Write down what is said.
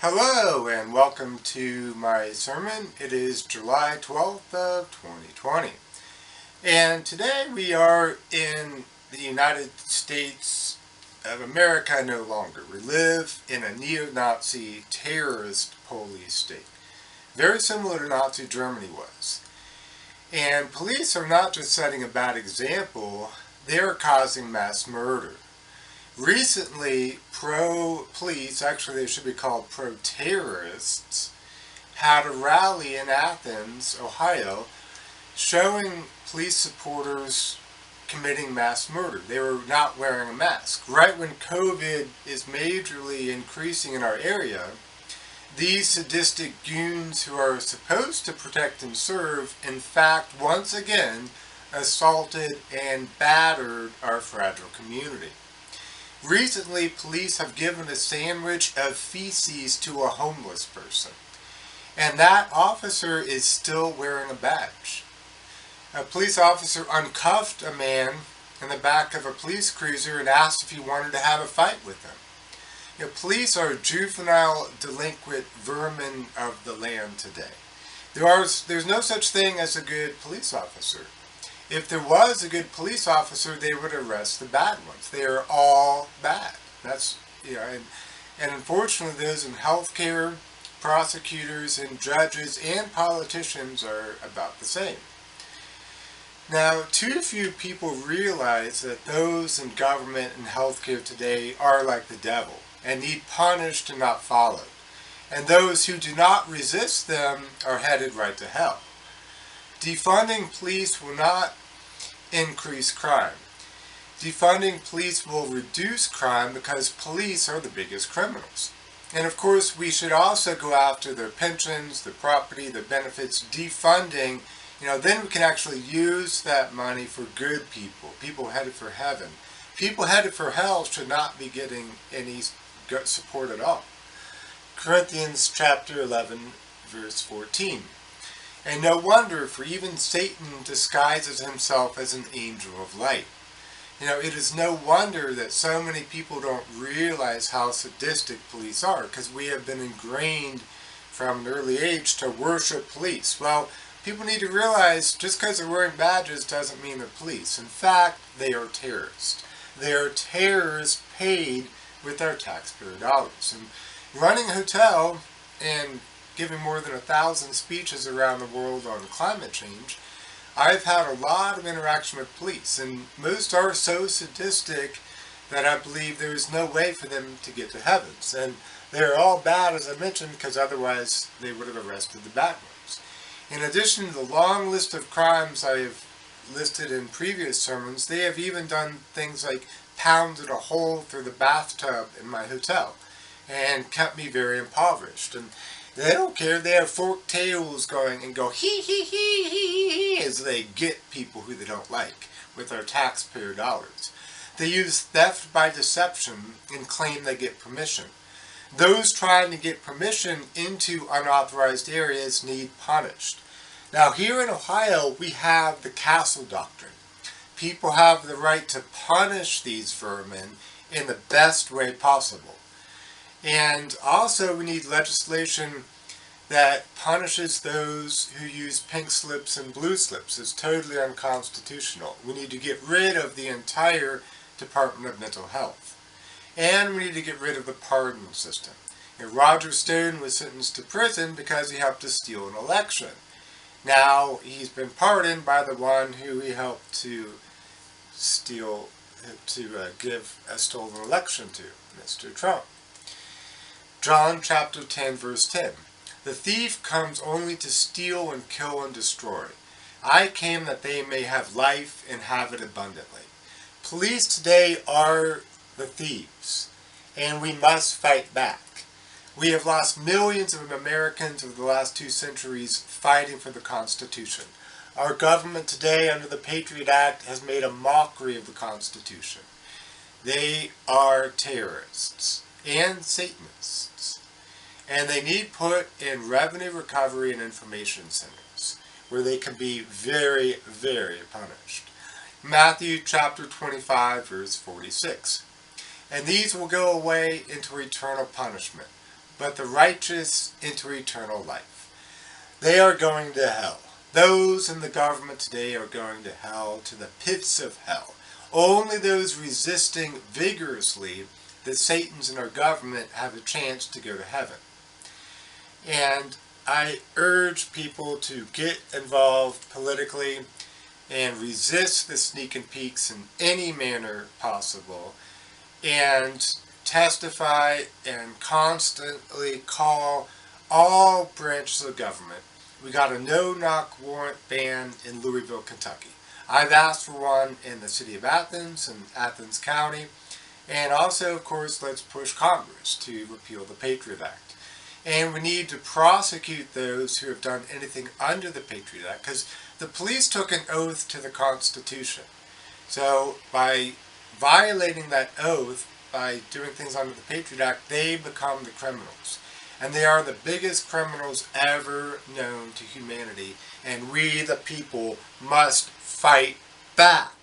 Hello and welcome to my sermon. It is July 12th of 2020. And today we are in the United States of America no longer. We live in a neo-Nazi terrorist police state. Very similar to Nazi Germany was. And police are not just setting a bad example, they are causing mass murder. Recently, pro-police, actually they should be called pro-terrorists, had a rally in Athens, Ohio, showing police supporters committing mass murder. They were not wearing a mask. Right when COVID is majorly increasing in our area, these sadistic goons who are supposed to protect and serve, in fact, once again, assaulted and battered our fragile community. Recently, police have given a sandwich of feces to a homeless person, and that officer is still wearing a badge. A police officer uncuffed a man in the back of a police cruiser and asked if he wanted to have a fight with him. Police are juvenile, delinquent vermin of the land today. There's no such thing as a good police officer. If there was a good police officer, they would arrest the bad ones. They are all bad. And unfortunately, those in healthcare, prosecutors, and judges, and politicians are about the same. Now, too few people realize that those in government and healthcare today are like the devil and need punished and not followed. And those who do not resist them are headed right to hell. Defunding police will not increase crime. Defunding police will reduce crime because police are the biggest criminals. And of course, we should also go after their pensions, their property, their benefits. Defunding, then we can actually use that money for good people, people headed for heaven. People headed for hell should not be getting any support at all. Corinthians chapter 11, verse 14. And no wonder, for even Satan disguises himself as an angel of light. It is no wonder that so many people don't realize how sadistic police are, because we have been ingrained from an early age to worship police. Well, people need to realize just because they're wearing badges doesn't mean they're police. In fact, they are terrorists. They are terrorists paid with our taxpayer dollars. And running a hotel and giving more than 1,000 speeches around the world on climate change, I've had a lot of interaction with police, and most are so sadistic that I believe there is no way for them to get to heavens. And they're all bad, as I mentioned, because otherwise they would have arrested the bad ones. In addition to the long list of crimes I have listed in previous sermons, they have even done things like pounded a hole through the bathtub in my hotel and kept me very impoverished. And they don't care. They have forked tails going and go hee hee hee hee hee as they get people who they don't like with our taxpayer dollars. They use theft by deception and claim they get permission. Those trying to get permission into unauthorized areas need punished. Now here in Ohio we have the castle doctrine. People have the right to punish these vermin in the best way possible. And also we need legislation that punishes those who use pink slips and blue slips. It's totally unconstitutional. We need to get rid of the entire Department of Mental Health. And we need to get rid of the pardon system. Roger Stone was sentenced to prison because he helped to steal an election. Now he's been pardoned by the one who he helped to give a stolen election to, Mr. Trump. John chapter 10, verse 10. The thief comes only to steal and kill and destroy. I came that they may have life and have it abundantly. Police today are the thieves, and we must fight back. We have lost millions of Americans over the last 2 centuries fighting for the Constitution. Our government today, under the Patriot Act, has made a mockery of the Constitution. They are terrorists and Satanists. And they need put in revenue recovery and information centers where they can be very, very punished. Matthew chapter 25, verse 46. And these will go away into eternal punishment, but the righteous into eternal life. They are going to hell. Those in the government today are going to hell, to the pits of hell. Only those resisting vigorously the Satans in our government have a chance to go to heaven. And I urge people to get involved politically and resist the sneak and peeks in any manner possible, and testify and constantly call all branches of government. We got a no-knock warrant ban in Louisville, Kentucky. I've asked for one in the city of Athens and Athens County. And also, of course, let's push Congress to repeal the Patriot Act. And we need to prosecute those who have done anything under the Patriot Act, because the police took an oath to the Constitution. So by violating that oath, by doing things under the Patriot Act, they become the criminals. And they are the biggest criminals ever known to humanity. And we, the people, must fight back.